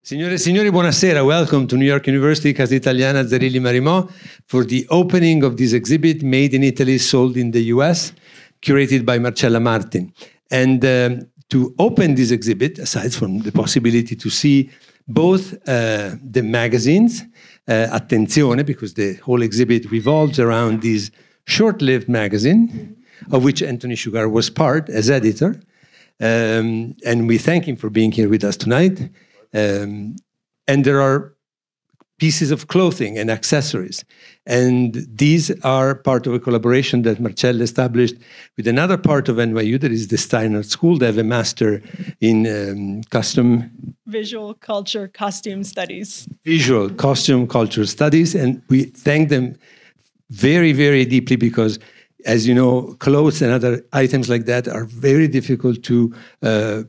Signore e signori, buonasera. Welcome to New York University, Casa Italiana, Zerilli-Marimò, for the opening of this exhibit, Made in Italy, Sold in the US, curated by Marcella Martin. And to open this exhibit, aside from the possibility to see both the magazines, Attenzione, because the whole exhibit revolves around this short-lived magazine, of which Antony Shugaar was part as editor. And we thank him for being here with us tonight. And there are pieces of clothing and accessories. And these are part of a collaboration that Marcella established with another part of NYU, that is the Steiner School. They have a master in Visual Culture Costume Studies. Visual Costume Culture Studies. And we thank them very, very deeply because, as you know, clothes and other items like that are very difficult to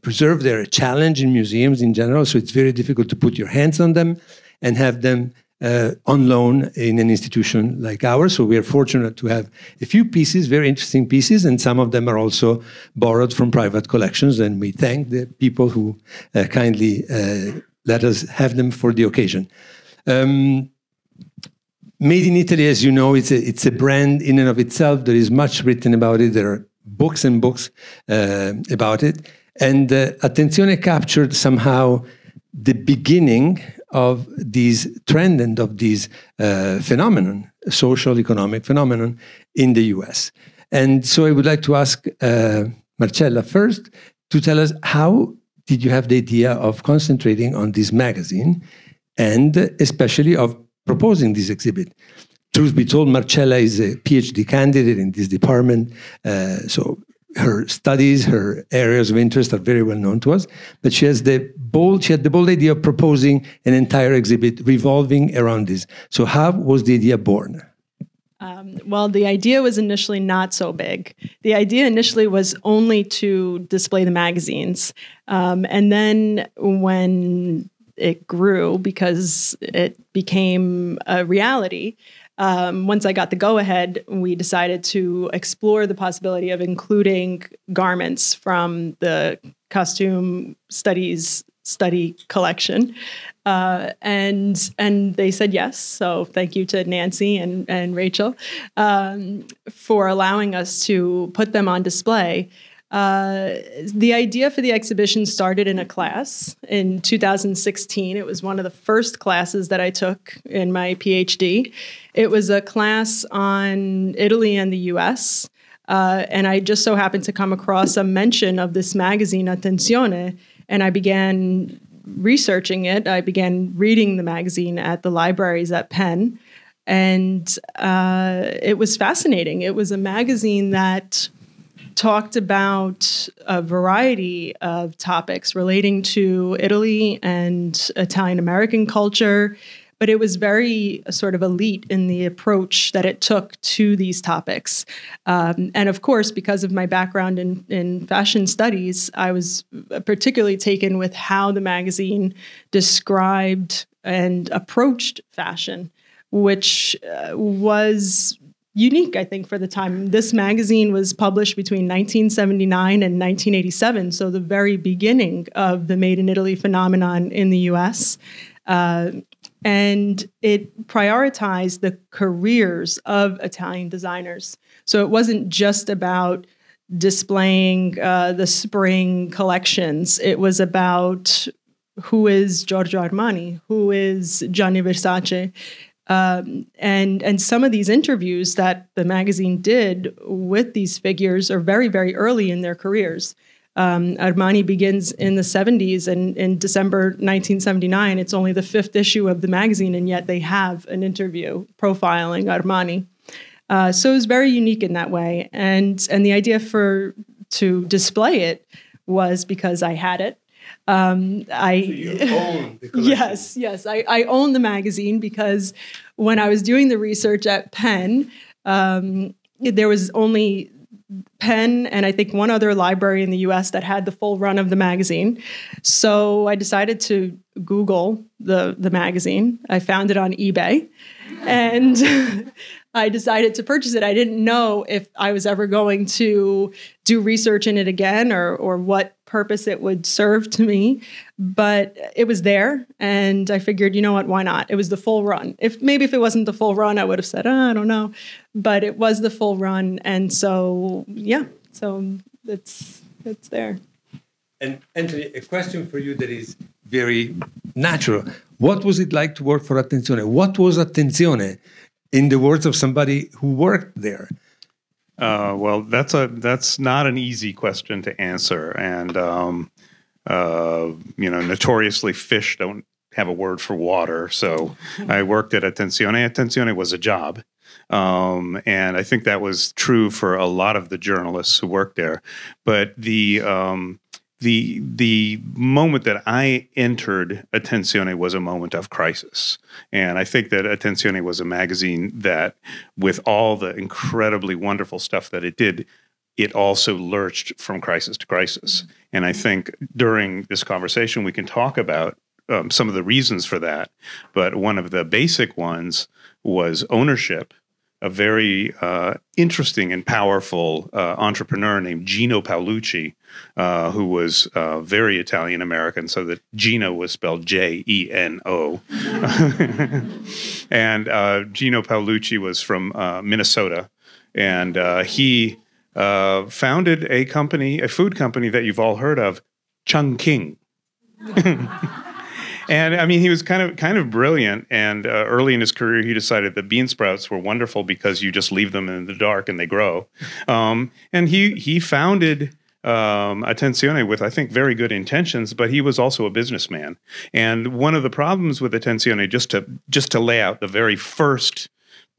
preserve. They're a challenge in museums in general, so it's very difficult to put your hands on them and have them on loan in an institution like ours. So we are fortunate to have a few pieces, very interesting pieces, and some of them are also borrowed from private collections, and we thank the people who kindly let us have them for the occasion. Made in Italy, as you know, it's a brand in and of itself. There is much written about it. There are books and books about it. And Attenzione captured somehow the beginning of this trend and of this phenomenon, social, economic phenomenon in the US. And so I would like to ask Marcella first to tell us, how did you have the idea of concentrating on this magazine and especially of proposing this exhibit? Truth be told, Marcella is a PhD candidate in this department, so her studies, her areas of interest are very well known to us. But she had the bold idea of proposing an entire exhibit revolving around this. So how was the idea born? Well, the idea was initially not so big. The idea initially was only to display the magazines, and then when it grew, because it became a reality. Once I got the go-ahead, we decided to explore the possibility of including garments from the costume study collection. And they said yes. So thank you to Nancy and Rachel for allowing us to put them on display. The idea for the exhibition started in a class in 2016. It was one of the first classes that I took in my PhD. It was a class on Italy and the US. And I just so happened to come across a mention of this magazine, Attenzione, and I began researching it. I began reading the magazine at the libraries at Penn. And it was fascinating. It was a magazine that talked about a variety of topics relating to Italy and Italian American culture, but it was very sort of elite in the approach that it took to these topics. And of course, because of my background in fashion studies, I was particularly taken with how the magazine described and approached fashion, which was unique, I think, for the time. This magazine was published between 1979 and 1987, so the very beginning of the Made in Italy phenomenon in the US. And it prioritized the careers of Italian designers. So it wasn't just about displaying the spring collections. It was about who is Giorgio Armani, who is Gianni Versace. And some of these interviews that the magazine did with these figures are very, very early in their careers. Armani begins in the 70s, and in December 1979, it's only the 5th issue of the magazine, and yet they have an interview profiling Armani. So it was very unique in that way. And the idea to display it was because I had it. So you own the collection. Yes. I own the magazine because when I was doing the research at Penn, there was only Penn and I think one other library in the US that had the full run of the magazine. So I decided to Google the magazine. I found it on eBay and I decided to purchase it. I didn't know if I was ever going to do research in it again or what purpose it would serve to me, but it was there, and I figured, you know what, why not? It was the full run. If it wasn't the full run, I would have said, I don't know, but it was the full run, and so yeah, so it's there. And Anthony, a question for you that is very natural. What was it like to work for Attenzione? What was Attenzione, in the words of somebody who worked there? Well, that's not an easy question to answer, and notoriously fish don't have a word for water. So I worked at Attenzione. Attenzione was a job, and I think that was true for a lot of the journalists who worked there. But the moment that I entered Attenzione was a moment of crisis. And I think that Attenzione was a magazine that, with all the incredibly wonderful stuff that it did, it also lurched from crisis to crisis. And I think during this conversation, we can talk about some of the reasons for that. But one of the basic ones was ownership. A very interesting and powerful entrepreneur named Gino Paolucci, who was very Italian-American, so that Gino was spelled J-E-N-O. And Gino Paolucci was from Minnesota, and he founded a company, a food company that you've all heard of, Chungking. And I mean, he was kind of brilliant. And early in his career, he decided that bean sprouts were wonderful because you just leave them in the dark and they grow. And he founded Attenzione with, I think, very good intentions, but he was also a businessman. And one of the problems with Attenzione, just to lay out the very first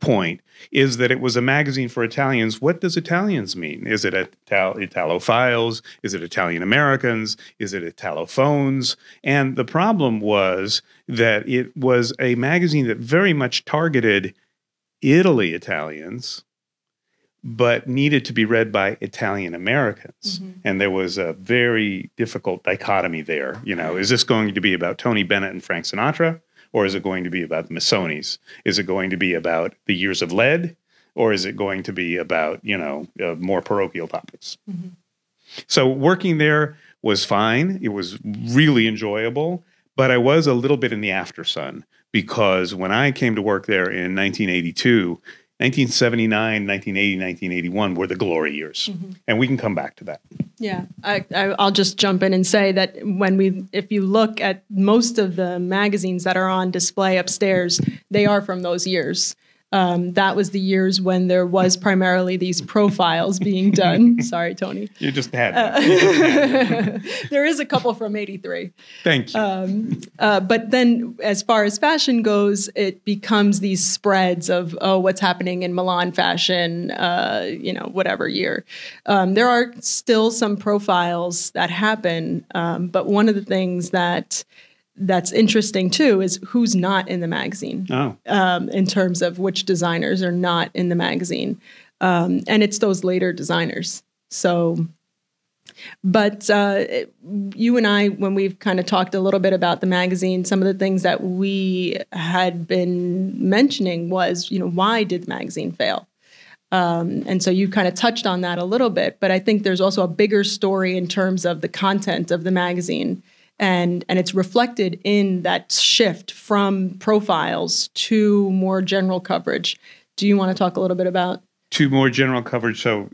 point, is that it was a magazine for Italians. What does Italians mean? Is it Italophiles? Is it Italian Americans? Is it Italophones? And the problem was that it was a magazine that very much targeted Italy Italians, but needed to be read by Italian Americans. Mm-hmm. And there was a very difficult dichotomy there. You know, is this going to be about Tony Bennett and Frank Sinatra? Or is it going to be about the Masonies? Is it going to be about the years of lead? Or is it going to be about, more parochial topics? Mm-hmm. So working there was fine. It was really enjoyable. But I was a little bit in the aftersun, because when I came to work there in 1982, 1979, 1980, 1981 were the glory years. Mm-hmm. And we can come back to that. Yeah, I'll just jump in and say that if you look at most of the magazines that are on display upstairs, they are from those years. That was the years when there was primarily these profiles being done. Sorry, Tony. You just had There is a couple from 83. Thank you. But then as far as fashion goes, it becomes these spreads of, what's happening in Milan fashion, whatever year. There are still some profiles that happen, but one of the things that's interesting too is who's not in the magazine. In terms of which designers are not in the magazine, and it's those later designers. So, but you and I, when we've kind of talked a little bit about the magazine, some of the things that we had been mentioning was, why did the magazine fail? And so you kind of touched on that a little bit, but I think there's also a bigger story in terms of the content of the magazine. And it's reflected in that shift from profiles to more general coverage. Do you want to talk a little bit about? To more general coverage, to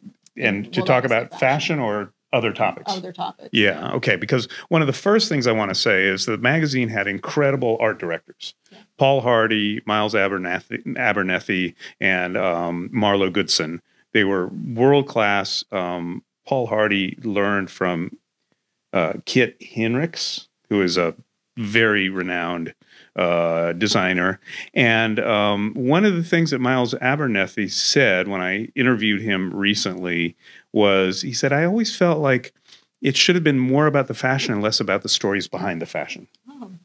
talk about fashion or other topics? Other topics. Yeah, okay. Because one of the first things I want to say is the magazine had incredible art directors. Yeah. Paul Hardy, Miles Abernethy, and Marlo Goodson. They were world-class. Paul Hardy learned from Kit Hinrichs, who is a very renowned designer. And one of the things that Miles Abernethy said when I interviewed him recently was, he said, I always felt like it should have been more about the fashion and less about the stories behind the fashion,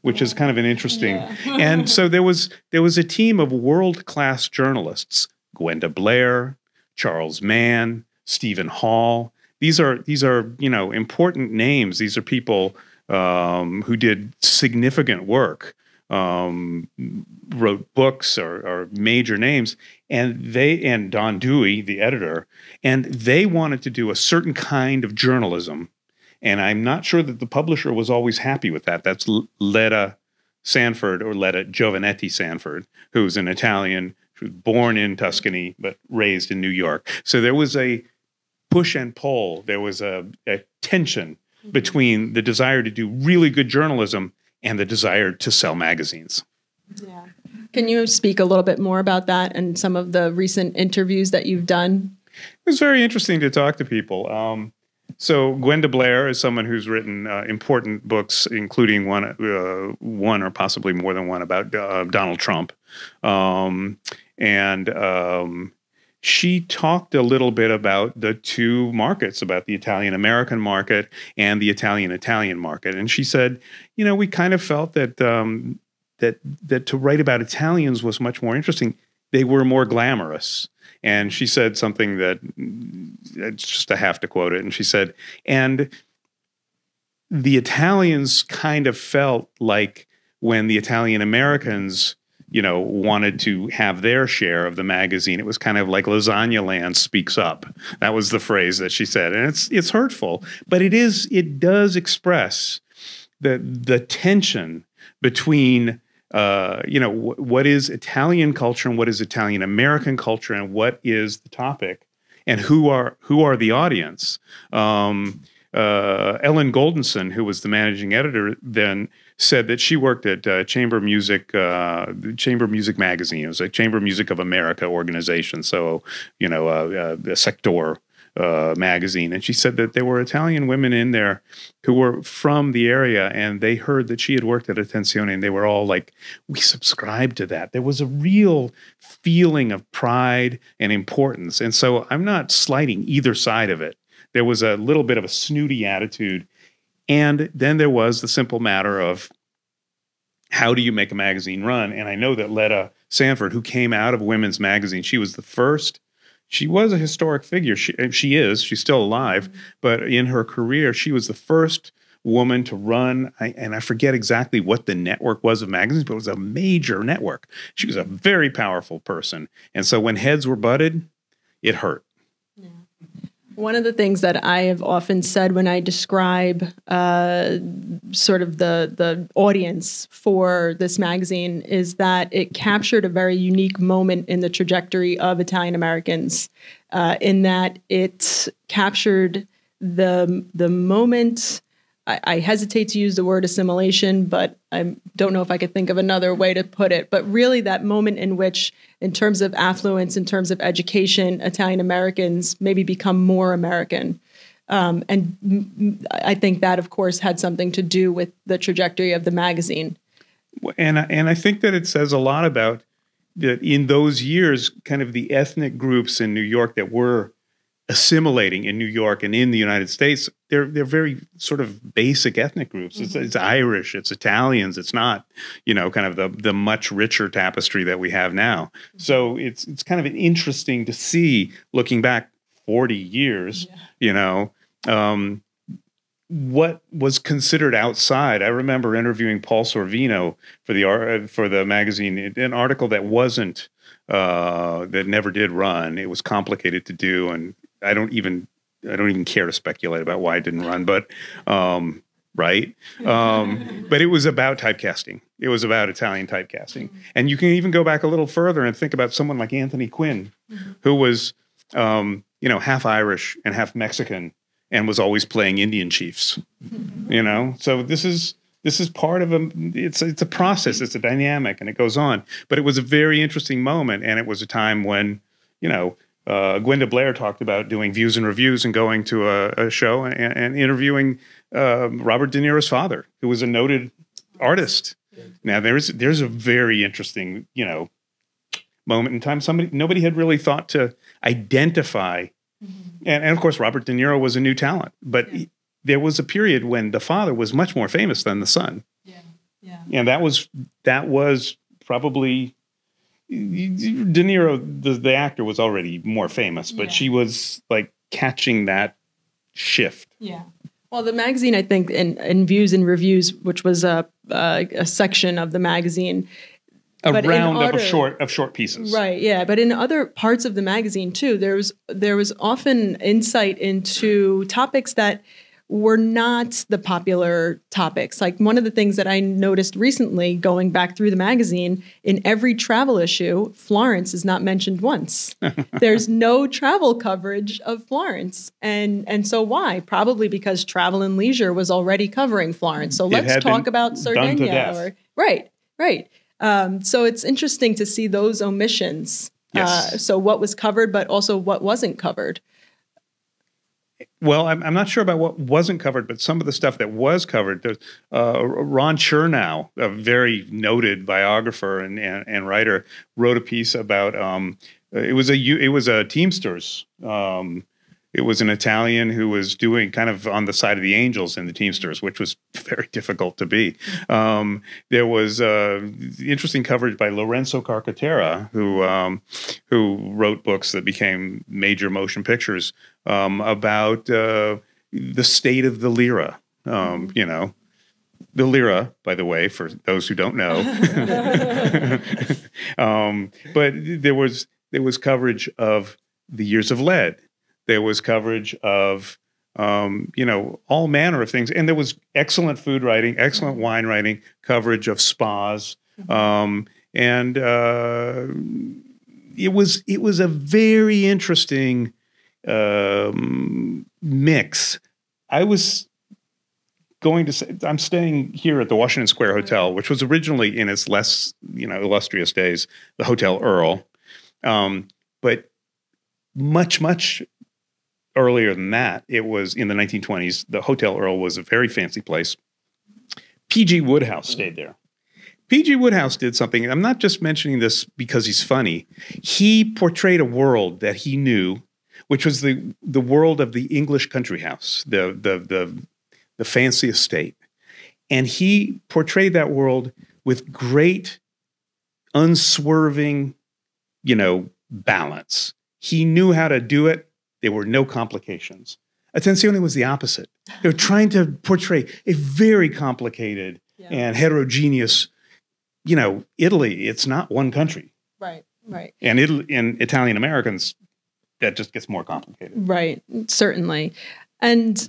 which is kind of an interesting. Yeah. And so there was a team of world-class journalists, Glenda Blair, Charles Mann, Stephen Hall. These are important names. These are people who did significant work, wrote books or major names, and Don Dewey, the editor, and they wanted to do a certain kind of journalism, And I'm not sure that the publisher was always happy with that. That's Letta Sanford, or Letta Giovanetti Sanford, who's an Italian, who was born in Tuscany but raised in New York. So there was a push and pull. There was a tension between the desire to do really good journalism and the desire to sell magazines. Yeah. Can you speak a little bit more about that and some of the recent interviews that you've done? It was very interesting to talk to people. So Glenda Blair is someone who's written important books, including one or possibly more than one about Donald Trump. She talked a little bit about the two markets, about the Italian-American market and the Italian-Italian market. And she said, you know, we kind of felt that that to write about Italians was much more interesting. They were more glamorous. And she said something that, it's just I have to quote it. And she said, and the Italians kind of felt like when the Italian Americans, you know, wanted to have their share of the magazine, it was kind of like lasagna land speaks up. That was the phrase that she said. And it's hurtful, but it does express the tension between what is Italian culture and what is Italian American culture and what is the topic and who are the audience. Ellen Goldenson, who was the managing editor then, said that she worked at Chamber Music Magazine. It was a Chamber Music of America organization, so a sector magazine. And she said that there were Italian women in there who were from the area, and they heard that she had worked at Attenzione, and they were all like, we subscribe to that. There was a real feeling of pride and importance. And so I'm not slighting either side of it. There was a little bit of a snooty attitude. And then there was the simple matter of, how do you make a magazine run? And I know that Letta Sanford, who came out of Women's Magazine, she was the first. She was a historic figure. She's still alive, but in her career, she was the first woman to run, and I forget exactly what the network was of magazines, but it was a major network. She was a very powerful person. And so when heads were butted, it hurt. Yeah. One of the things that I have often said when I describe sort of the audience for this magazine is that it captured a very unique moment in the trajectory of Italian Americans, in that it captured the moment. I hesitate to use the word assimilation, but I don't know if I could think of another way to put it. But really that moment in which, in terms of affluence, in terms of education, Italian Americans maybe become more American. And I think that, of course, had something to do with the trajectory of the magazine. And I think that it says a lot about that in those years, kind of the ethnic groups in New York that were assimilating in New York and in the United States, they're very sort of basic ethnic groups. It's Irish, it's Italians, it's not, kind of the much richer tapestry that we have now. So it's kind of interesting to see, looking back 40 years, what was considered outside. I remember interviewing Paul Sorvino for the magazine, an article that wasn't that never did run. It was complicated to do, and I don't even care to speculate about why it didn't run, but right. But it was about typecasting. It was about Italian typecasting. And you can even go back a little further and think about someone like Anthony Quinn, who was, half Irish and half Mexican and was always playing Indian chiefs, So this is part of it's a process, it's a dynamic, and it goes on. But it was a very interesting moment, and it was a time when, Glenda Blair talked about doing views and reviews and going to a show and interviewing Robert De Niro's father, who was a noted artist. Now there's a very interesting, moment in time. Nobody had really thought to identify, and of course Robert De Niro was a new talent, but there was a period when the father was much more famous than the son. And that was probably. De Niro, the actor, was already more famous, but she was like catching that shift. Yeah. Well, the magazine, I think, in Views and Reviews, which was a section of the magazine, a round of short pieces, right? Yeah, but in other parts of the magazine too, there was often insight into topics that were not the popular topics. Like one of the things that I noticed recently going back through the magazine, in every travel issue, Florence is not mentioned once. There's no travel coverage of Florence. And so why? Probably because Travel and Leisure was already covering Florence. So let's talk about Sardinia. Right. So it's interesting to see those omissions. Yes. So what was covered, but also what wasn't covered. Well, I'm not sure about what wasn't covered, but some of the stuff that was covered. Ron Chernow, a very noted biographer and writer, wrote a piece about it was a Teamsters. It was an Italian who was doing kind of on the side of the angels in the Teamsters, which was very difficult to be. There was interesting coverage by Lorenzo Carcaterra, who wrote books that became major motion pictures about the state of the lira. The lira, by the way, for those who don't know. But there was coverage of the years of lead. There was coverage of, all manner of things. And there was excellent food writing, excellent wine writing, coverage of spas. It was a very interesting mix. I was going to say, I'm staying here at the Washington Square Hotel, which was originally in its less, illustrious days, the Hotel Earl. But much earlier than that, it was in the 1920s. The Hotel Earl was a very fancy place. P.G. Wodehouse stayed there. P.G. Wodehouse did something, and I'm not just mentioning this because he's funny. He portrayed a world that he knew, which was the world of the English country house, the fancy estate. And he portrayed that world with great, unswerving, balance. He knew how to do it. There were no complications. Attenzione was the opposite. They were trying to portray a very complicated and heterogeneous, Italy. It's not one country. Right. And Italian Americans, that just gets more complicated. Right, certainly. And,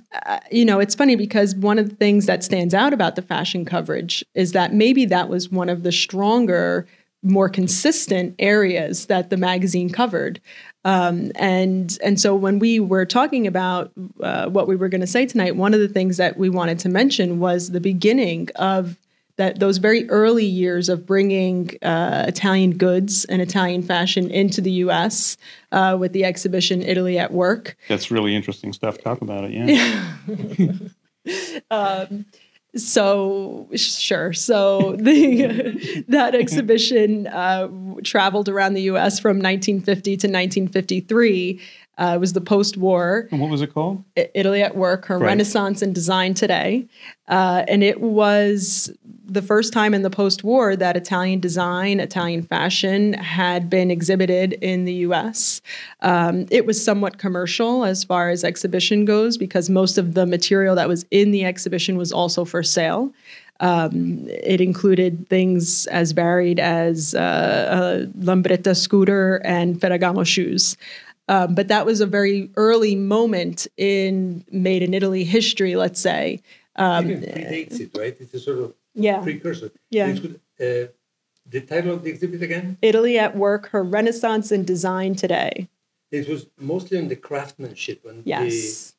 it's funny because one of the things that stands out about the fashion coverage is that maybe that was one of the stronger, more consistent areas that the magazine covered. And so when we were talking about what we were going to say tonight, one of the things that we wanted to mention was the beginning of those very early years of bringing Italian goods and Italian fashion into the U.S. With the exhibition Italy at Work. That's really interesting stuff. Talk about it, yeah. So that exhibition traveled around the U.S. from 1950 to 1953. It was the post-war. And what was it called? Italy at Work, Her Renaissance and Design Today. And it was the first time in the post-war that Italian design, Italian fashion had been exhibited in the U.S. It was somewhat commercial as far as exhibition goes because most of the material that was in the exhibition was also for sale. It included things as varied as Lambretta scooter and Ferragamo shoes. But that was a very early moment in Made in Italy history, let's say. Even predates it, right? It's a sort of precursor. Yeah. The title of the exhibit again? Italy at Work, Her Renaissance and Design Today. It was mostly on the craftsmanship. Yes.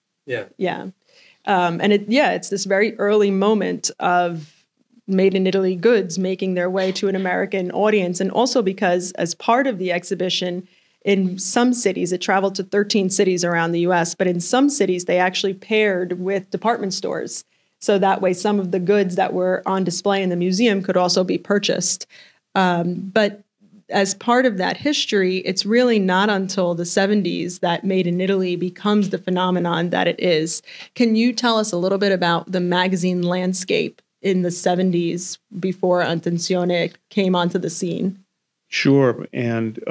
And it's this very early moment of Made in Italy goods making their way to an American audience. And also because as part of the exhibition, in some cities, it traveled to 13 cities around the U.S., but in some cities, they actually paired with department stores. So that way, some of the goods that were on display in the museum could also be purchased. But as part of that history, it's really not until the 70s that Made in Italy becomes the phenomenon that it is. Can you tell us a little bit about the magazine landscape in the 70s before Attenzione came onto the scene? Sure. And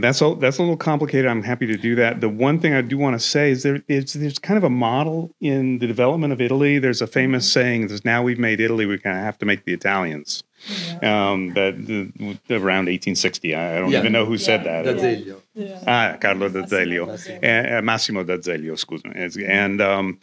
that's a little complicated. I'm happy to do that. The one thing I do want to say is there's kind of a model in the development of Italy. There's a famous saying that now we've made Italy, we kind of have to make the Italians. Around 1860. I don't even know who said that. That's Carlo d'Azeglio, Massimo d'Azeglio, scusami. And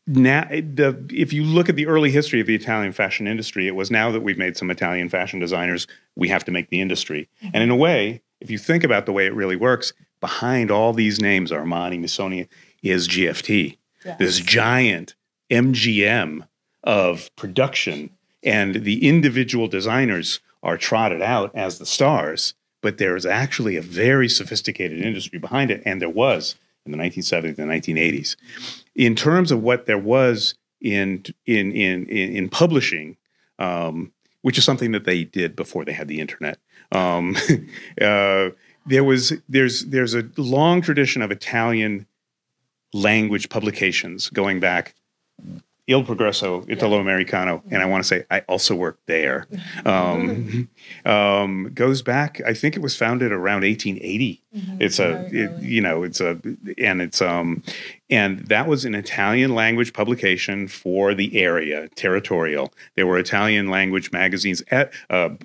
now, if you look at the early history of the Italian fashion industry, it was now that we've made some Italian fashion designers, we have to make the industry. And in a way, if you think about the way it really works, behind all these names, Armani, Missoni, is GFT. Yes. This giant MGM of production, and the individual designers are trotted out as the stars, but there's actually a very sophisticated industry behind it, and there was in the 1970s and 1980s. In terms of what there was in publishing, which is something that they did before they had the internet, there's a long tradition of Italian language publications going back Il Progresso Italo-Americano, and I want to say I also worked there. Goes back, I think it was founded around 1880. And that was an Italian language publication for the area, territorial. There were Italian language magazines,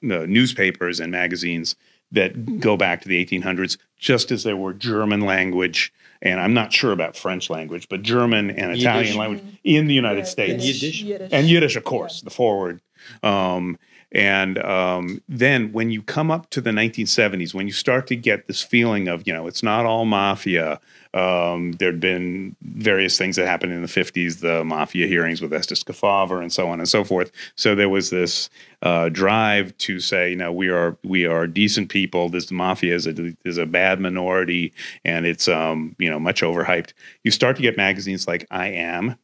newspapers and magazines that go back to the 1800s, just as there were German language, and I'm not sure about French language, but German and Italian language in the United States. Yiddish. And Yiddish, of course, the forward. Then when you come up to the 1970s, when you start to get this feeling of, it's not all mafia. There'd been various things that happened in the 50s, the mafia hearings with Estes Kefauver and so on and so forth. So there was this drive to say, we are decent people. This mafia is a bad minority, and it's much overhyped. You start to get magazines like I Am,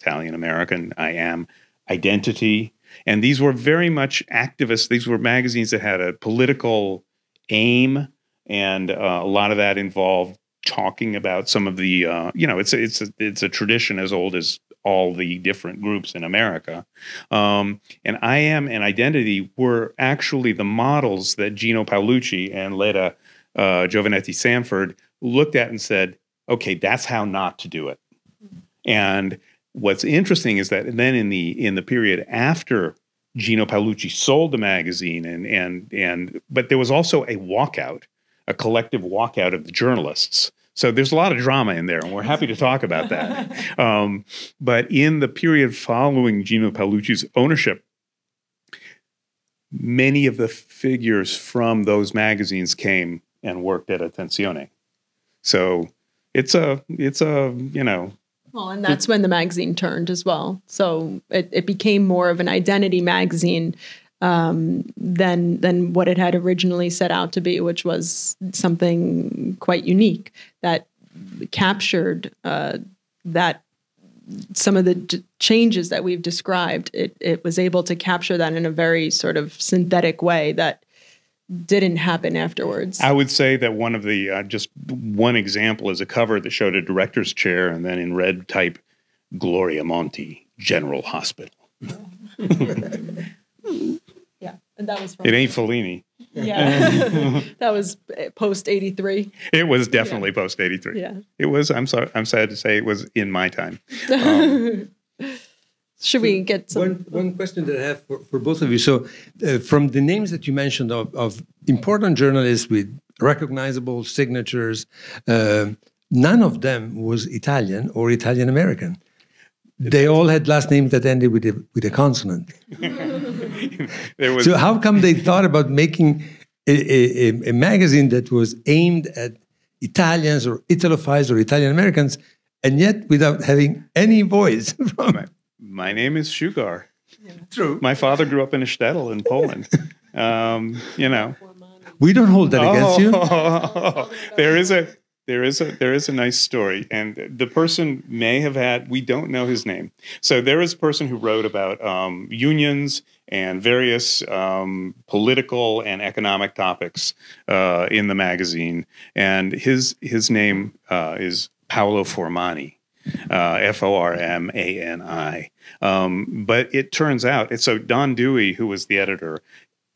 Italian American, I Am, Identity. And these were very much activists. These were magazines that had a political aim, and a lot of that involved talking about some of the, it's a tradition as old as all the different groups in America. And I Am and Identity were actually the models that Gino Paolucci and Leda Giovanetti Sanford looked at and said, okay, that's how not to do it. And what's interesting is that then in the period after Gino Paolucci sold the magazine, but there was also a walkout, a collective walkout of the journalists. So there's a lot of drama in there, and we're happy to talk about that. But in the period following Gino Paolucci's ownership, many of the figures from those magazines came and worked at Attenzione. So it's a Well, and that's when the magazine turned as well. So it became more of an identity magazine than what it had originally set out to be, which was something quite unique that captured that some of the changes that we've described. It was able to capture that in a very sort of synthetic way that didn't happen afterwards. I would say that one of the, just one example is a cover that showed a director's chair, and then in red type, Gloria Monti, General Hospital. Yeah, and that was from... It ain't Fellini. Yeah, that was post 83. It was definitely post 83. Yeah, it was. I'm sorry. I'm sad to say it was in my time. Should we get some... One question that I have for both of you. So from the names that you mentioned of important journalists with recognizable signatures, none of them was Italian or Italian-American. They all had last names that ended with a consonant. So how come they thought about making a magazine that was aimed at Italians or Italophiles or Italian-Americans, and yet without having any voice from it? My name is Shugaar. Yeah. True. My father grew up in a shtetl in Poland. We don't hold that against you. There is a nice story, and the person may have had. We don't know his name. So there is a person who wrote about unions and various political and economic topics in the magazine, and his name is Paolo Formani. Formani. But it turns out, so Don Dewey, who was the editor,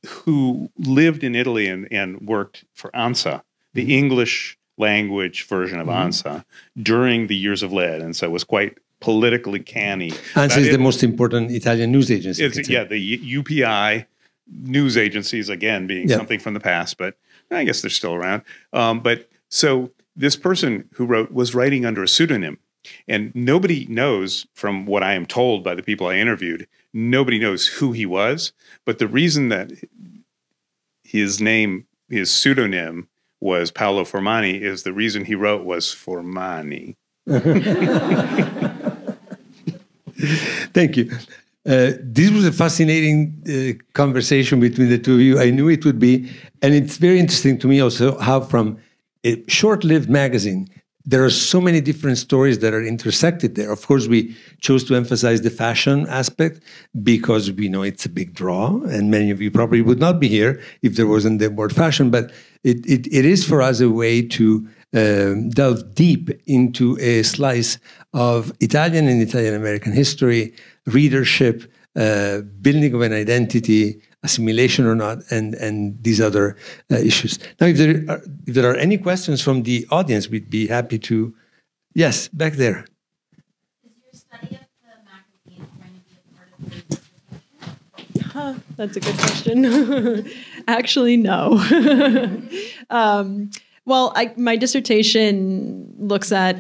who lived in Italy and worked for ANSA, the English language version of ANSA, during the years of lead, and so was quite politically canny. ANSA is the most important Italian news agency. The UPI news agencies, again, being something from the past, but I guess they're still around. But so this person who wrote was writing under a pseudonym. And nobody knows, from what I am told by the people I interviewed, nobody knows who he was. But the reason that his pseudonym was Paolo Formani is the reason he wrote was Formani. Thank you. This was a fascinating conversation between the two of you. I knew it would be. And it's very interesting to me also how from a short-lived magazine, there are so many different stories that are intersected there. Of course, we chose to emphasize the fashion aspect because we know it's a big draw, and many of you probably would not be here if there wasn't the word fashion. But it is for us a way to delve deep into a slice of Italian and Italian-American history, readership, building of an identity, assimilation or not, and these other issues. Now, if there are any questions from the audience, we'd be happy to. Yes, back there. Is your study of the magazine going to be a part of the dissertation? That's a good question. Actually, no. Well, my dissertation looks at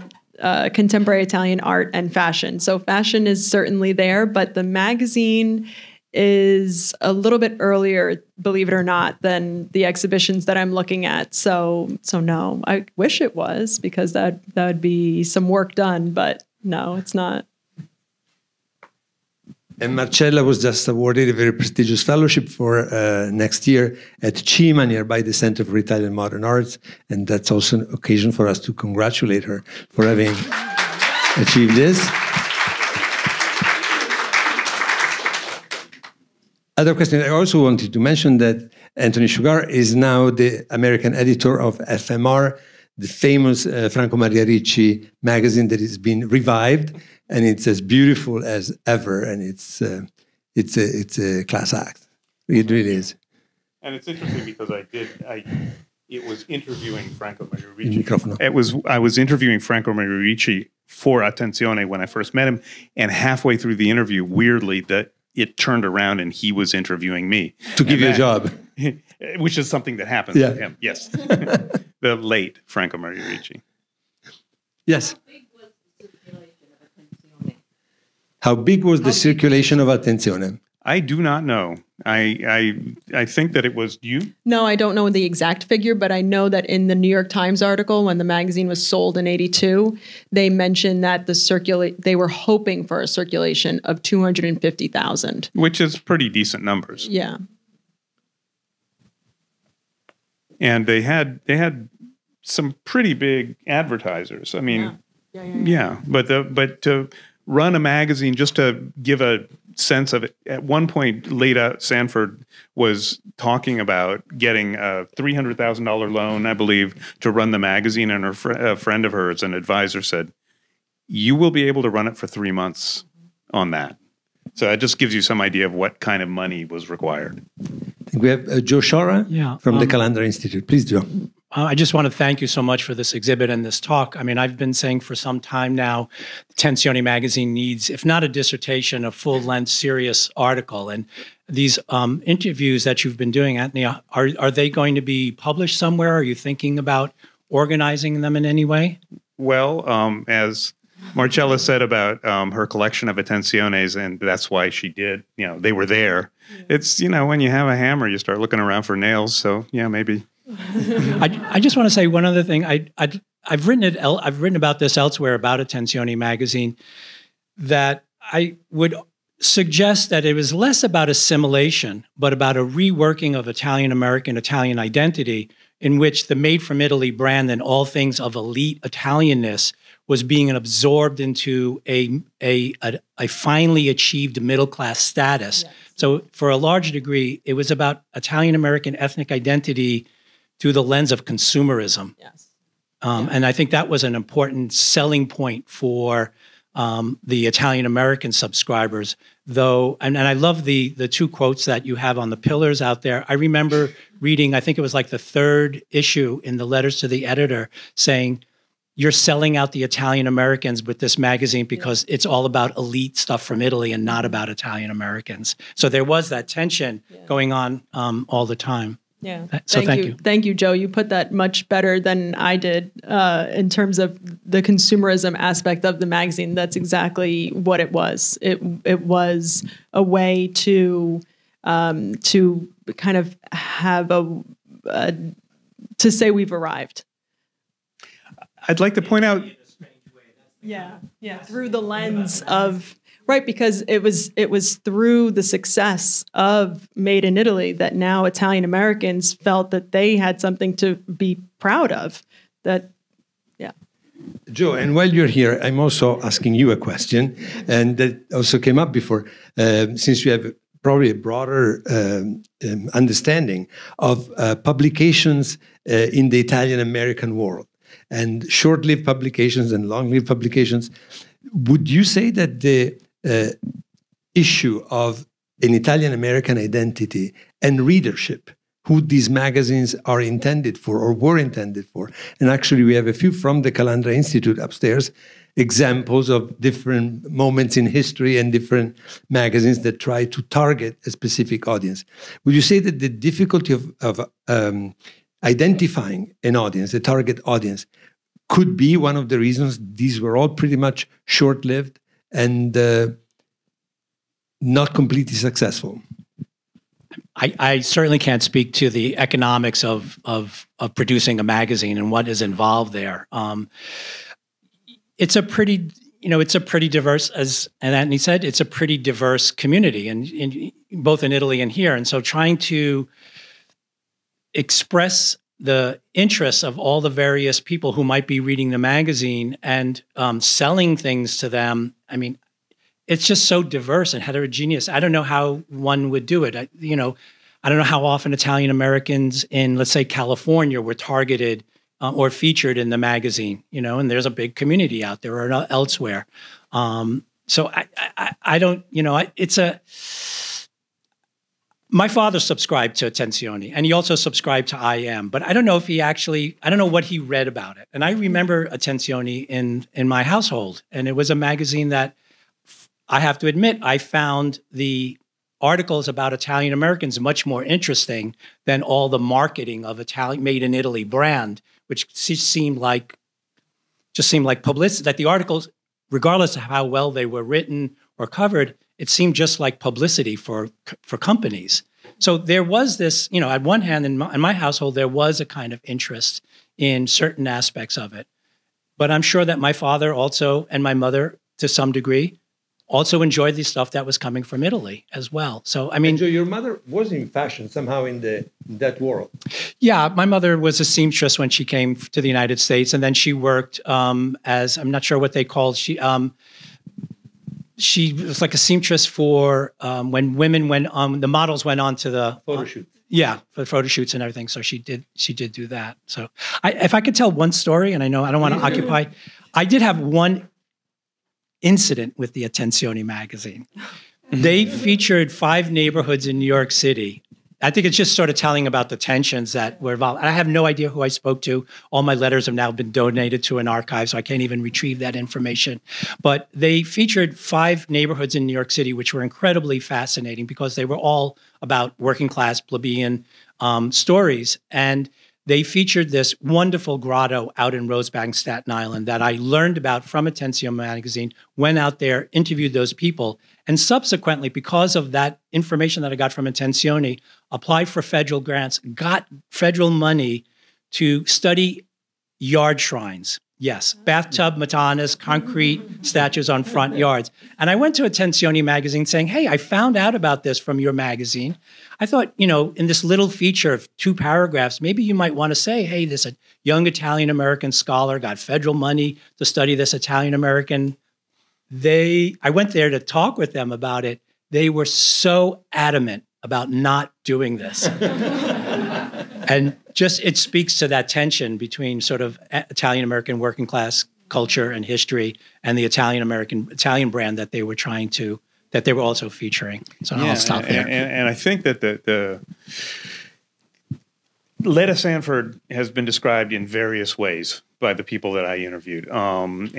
contemporary Italian art and fashion. So fashion is certainly there, but the magazine is a little bit earlier, believe it or not, than the exhibitions that I'm looking at. So no, I wish it was, because that would be some work done, but no, it's not. And Marcella was just awarded a very prestigious fellowship for next year at CIMA, nearby the Center for Italian Modern Arts. And that's also an occasion for us to congratulate her for having achieved this. Other question, I also wanted to mention that Antony Shugaar is now the American editor of FMR, the famous Franco Mariachi magazine that has been revived, and it's as beautiful as ever, and it's a class act. It really is. And it's interesting because it was interviewing Franco Mariachi. I was interviewing Franco Mariachi for Attenzione when I first met him, and halfway through the interview, weirdly, it turned around and he was interviewing me. To give you a job. Which is something that happened to him, yes. The late Franco Mariachi. Yes. How big was the circulation of Attenzione? How big was the circulation of Attenzione? I do not know. I think that it was you. No, I don't know the exact figure, but I know that in the New York Times article, when the magazine was sold in '82, they mentioned that they were hoping for a circulation of 250,000, which is pretty decent numbers. Yeah. And they had some pretty big advertisers. I mean, yeah. But to run a magazine, just to give a sense of it, at one point, Leda Sanford was talking about getting a $300,000 loan, I believe, to run the magazine, and a friend of hers, an advisor, said, "You will be able to run it for 3 months on that." So that just gives you some idea of what kind of money was required. I think we have Joe Shora from the Calendar Institute. Please, Joe. I just want to thank you so much for this exhibit and this talk. I mean, I've been saying for some time now, Tenzioni Magazine needs, if not a dissertation, a full-length, serious article. And these interviews that you've been doing, Antony, are they going to be published somewhere? Are you thinking about organizing them in any way? Well, as Marcella said about her collection of Attenciones, and that's why she did, they were there. It's, when you have a hammer, you start looking around for nails. So, yeah, maybe. I just want to say one other thing. I've written about this elsewhere about Attenzioni Magazine, that I would suggest that it was less about assimilation, but about a reworking of Italian-American Italian identity, in which the Made from Italy brand and all things of elite Italianness was being absorbed into a finally achieved middle-class status. Yes. So for a large degree, it was about Italian-American ethnic identity through the lens of consumerism. Yes. And I think that was an important selling point for the Italian-American subscribers, though, and I love the two quotes that you have on the pillars out there. I remember reading, I think it was like the 3rd issue in the letters to the editor, saying, "You're selling out the Italian-Americans with this magazine because it's all about elite stuff from Italy and not about Italian-Americans." So there was that tension going on all the time. Yeah. So thank you. Thank you, Joe. You put that much better than I did in terms of the consumerism aspect of the magazine. That's exactly what it was. It was a way to kind of have to say we've arrived. I'd like to point out. Yeah, through the lens of. Right, because it was through the success of Made in Italy that now Italian Americans felt that they had something to be proud of. That, yeah. Joe, and while you're here, I'm also asking you a question, and that also came up before, since you have probably a broader understanding of publications in the Italian American world, and short-lived publications and long-lived publications. Would you say that the issue of an Italian American identity and readership, who these magazines are intended for or were intended for, and actually we have a few from the Calandra Institute upstairs, examples of different moments in history and different magazines that try to target a specific audience. Would you say that the difficulty of identifying an audience, a target audience, could be one of the reasons these were all pretty much short-lived and not completely successful? I certainly can't speak to the economics of producing a magazine and what is involved there. It's a pretty diverse, as Antony said, it's a pretty diverse community, and both in Italy and here. And so trying to express the interests of all the various people who might be reading the magazine and selling things to them. I mean, it's just so diverse and heterogeneous. I don't know how one would do it. I don't know how often Italian Americans in, let's say, California were targeted or featured in the magazine, and there's a big community out there or elsewhere. So I don't, my father subscribed to Attenzione, and he also subscribed to I Am, but I don't know if I don't know what he read about it. And I remember Attenzione in my household, and it was a magazine that I have to admit, I found the articles about Italian Americans much more interesting than all the marketing of Italian Made in Italy brand, which just seemed like publicity. That the articles, regardless of how well they were written or covered, it seemed just like publicity for companies. So there was this, at one hand, in my household, there was a kind of interest in certain aspects of it. But I'm sure that my father also, and my mother to some degree, also enjoyed the stuff that was coming from Italy as well. So, I mean... So your mother was in fashion somehow in that world? Yeah, my mother was a seamstress when she came to the United States, and then she worked as, I'm not sure what they called, she was like a seamstress for when women went on, the models went on to the... Photo shoot. Yeah, for photo shoots and everything. So she did do that. So if I could tell one story, and I know I don't want to occupy, I did have one incident with the Attenzioni magazine. They featured 5 neighborhoods in New York City. I think it's just sort of telling about the tensions that were involved. I have no idea who I spoke to. All my letters have now been donated to an archive, so I can't even retrieve that information. But they featured 5 neighborhoods in New York City, which were incredibly fascinating because they were all about working class plebeian stories. And they featured this wonderful grotto out in Rosebank, Staten Island, that I learned about from Tenzioni Magazine, went out there, interviewed those people, and subsequently, because of that information that I got from Attenzione, applied for federal grants, got federal money to study yard shrines. Yes, bathtub Madonnas, concrete statues on front yards. And I went to Attenzioni Magazine saying, hey, I found out about this from your magazine. I thought, in this little feature of 2 paragraphs, maybe you might want to say, hey, this young Italian-American scholar got federal money to study this Italian-American. I went there to talk with them about it. They were so adamant about not doing this. And it speaks to that tension between sort of Italian-American working class culture and history and the Italian brand that they were that they were also featuring. So I'll stop there. And I think that the Leda Sanford has been described in various ways, by the people that I interviewed, that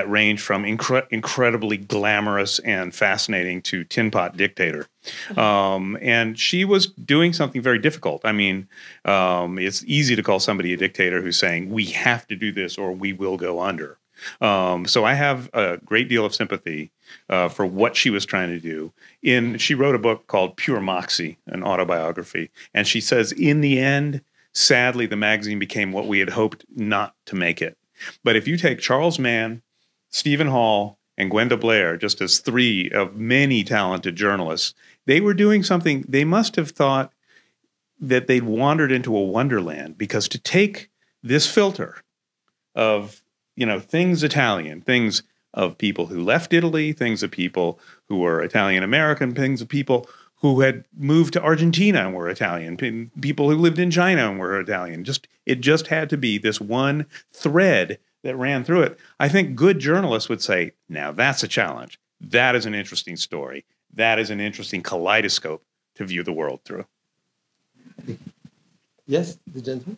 range from incredibly glamorous and fascinating to tin pot dictator. And she was doing something very difficult. I mean, it's easy to call somebody a dictator who's saying, we have to do this or we will go under. So I have a great deal of sympathy for what she was trying to do. She wrote a book called Pure Moxie, an autobiography. And she says, in the end, sadly, the magazine became what we had hoped not to make it. But if you take Charles Mann, Stephen Hall, and Glenda Blair, just as three of many talented journalists, they were doing something. They must have thought that they'd wandered into a wonderland, because to take this filter of, things Italian, things of people who left Italy, things of people who were Italian-American, things of people who had moved to Argentina and were Italian, people who lived in China and were Italian. It just had to be this one thread that ran through it. I think good journalists would say, now that's a challenge. That is an interesting story. That is an interesting kaleidoscope to view the world through. Yes, the gentleman.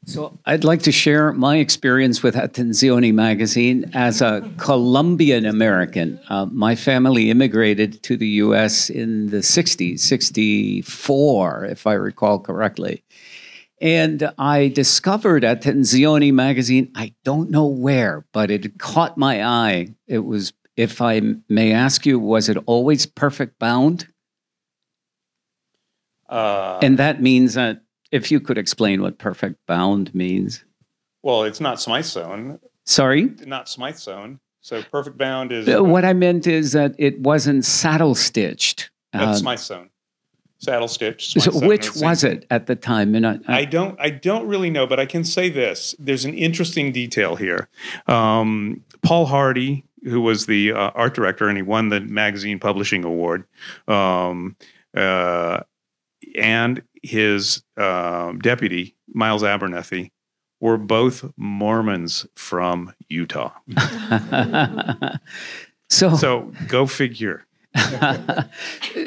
So I'd like to share my experience with Attenzioni Magazine as a Colombian American. My family immigrated to the U.S. in the 60s, 64, if I recall correctly. And I discovered Attenzioni Magazine, I don't know where, but it caught my eye. It was, if I may ask you, was it always perfect bound? And that means that, if you could explain what perfect bound means. Well, it's not Smythe Zone. Sorry? Not Smythe Zone. So perfect bound is... What I meant is that it wasn't saddle stitched. That's Smythe Zone. Saddle stitched. So which was it at the time? And I don't really know, but I can say this. There's an interesting detail here. Paul Hardy, who was the art director, and he won the magazine publishing award, and his deputy, Miles Abernethy, were both Mormons from Utah. So go figure.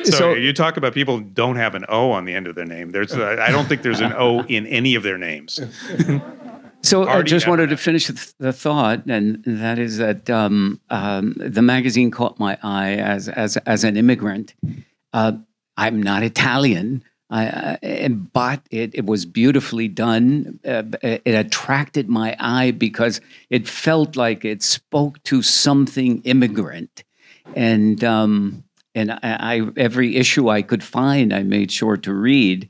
So you talk about people who don't have an O on the end of their name. I don't think there's an O in any of their names. So I just wanted to finish the thought, and that is that the magazine caught my eye as an immigrant. I'm not Italian, but it was beautifully done. It attracted my eye because it felt like it spoke to something immigrant. And I every issue I could find, I made sure to read.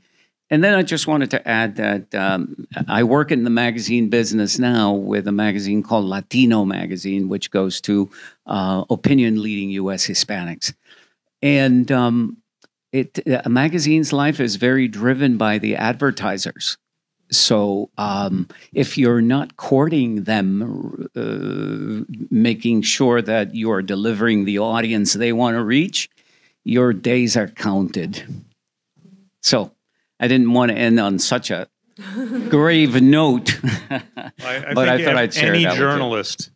And then I just wanted to add that I work in the magazine business now with a magazine called Latino Magazine, which goes to opinion-leading U.S. Hispanics. And a magazine's life is very driven by the advertisers. So if you're not courting them, making sure that you're delivering the audience they want to reach, your days are counted. So I didn't want to end on such a grave note, but I thought I'd share that. Any journalist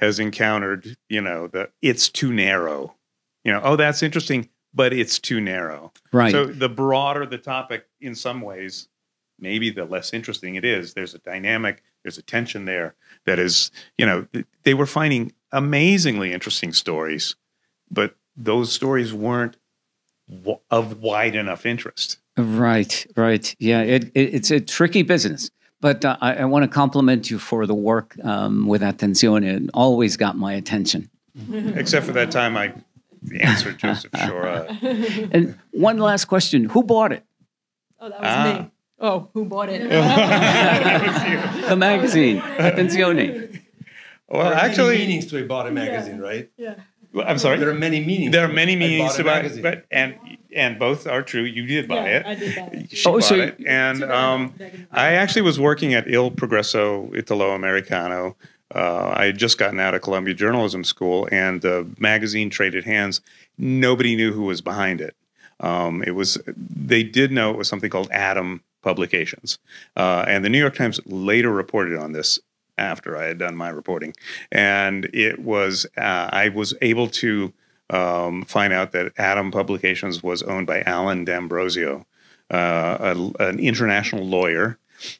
has encountered, that it's too narrow. Oh, that's interesting, but it's too narrow. Right. So the broader the topic, in some ways, maybe the less interesting it is. There's a dynamic, there's a tension there that is, they were finding amazingly interesting stories, but those stories weren't of wide enough interest. Right. Yeah, it's a tricky business, but I want to compliment you for the work with Attenzione. It always got my attention. Except for that time I answered Joseph Shora. And one last question. Who bought it? Oh, that was me. Oh, who bought it? The magazine, Attenzione. Well, actually, many meanings to about a magazine, right? Yeah. I'm sorry. There are many meanings. There are many meanings to buy it, but and both are true. You did buy it. I did buy it. She bought it, and I actually was working at Il Progresso Italo Americano. I had just gotten out of Columbia Journalism School, and the magazine traded hands. Nobody knew who was behind it. They did know it was something called Atom Publications, and the New York Times later reported on this after I had done my reporting, and it was I was able to find out that Atom Publications was owned by Alan D'Ambrosio, an international lawyer.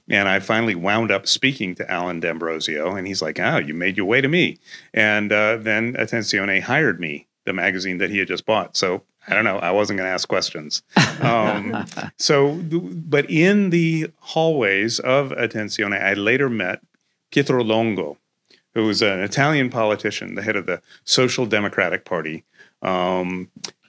And I finally wound up speaking to Alan D'Ambrosio, and he's like, "Oh, you made your way to me." And then Attenzione hired me, the magazine that he had just bought. So I don't know. I wasn't going to ask questions. But in the hallways of Attenzione, I later met Pietro Longo, who was an Italian politician, the head of the Social Democratic Party.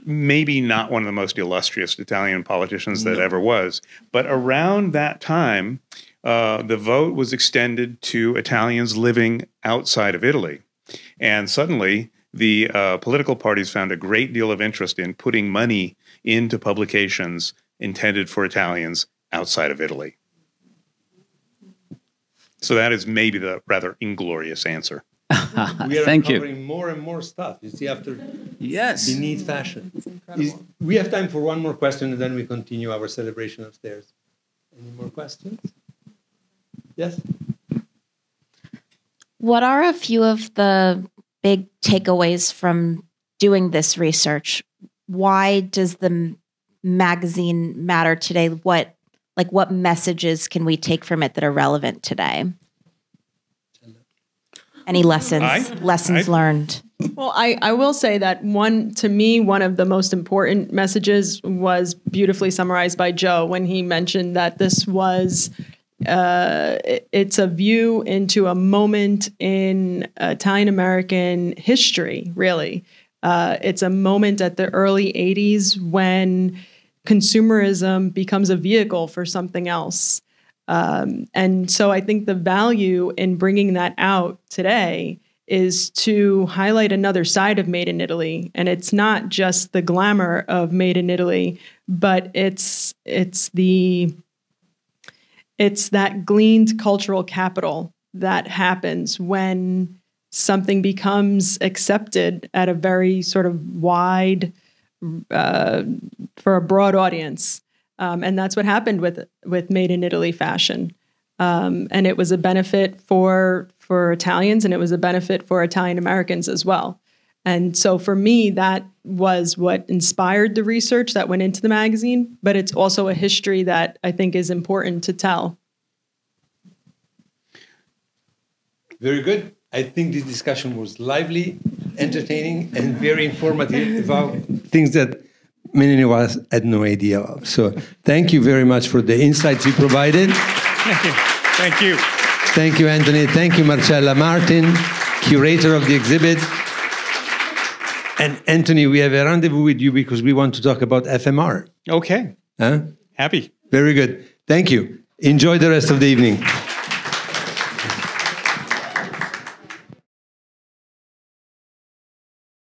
Maybe not one of the most illustrious Italian politicians that ever was. But around that time, the vote was extended to Italians living outside of Italy. And suddenly, the political parties found a great deal of interest in putting money into publications intended for Italians outside of Italy. So that is maybe the rather inglorious answer. We are Thank you. covering more and more stuff. You see, after Yes. beneath fashion. We have time for one more question, and then we continue our celebration upstairs. Any more questions? Yes? What are a few of the big takeaways from doing this research? Why does the magazine matter today? What messages can we take from it that are relevant today? Any lessons learned? Well, I will say that one of the most important messages was beautifully summarized by Joe when he mentioned that this was, it's a view into a moment in Italian-American history, really. It's a moment at the early 80s when consumerism becomes a vehicle for something else. And so I think the value in bringing that out today is to highlight another side of Made in Italy. And it's not just the glamour of Made in Italy, but it's that gleaned cultural capital that happens when something becomes accepted at a very sort of wide, for a broad audience. And that's what happened with Made in Italy fashion. And it was a benefit for Italians, and it was a benefit for Italian Americans as well. And so for me, that was what inspired the research that went into the magazine, but it's also a history that I think is important to tell. Very good. I think this discussion was lively, entertaining, and very informative about things that many of us had no idea of. So thank you very much for the insights you provided. Thank you. Thank you. Thank you, Antony. Thank you, Marcella Martin, curator of the exhibit. And Antony, we have a rendezvous with you because we want to talk about FMR. Okay. Huh? Happy. Very good. Thank you. Enjoy the rest of the evening.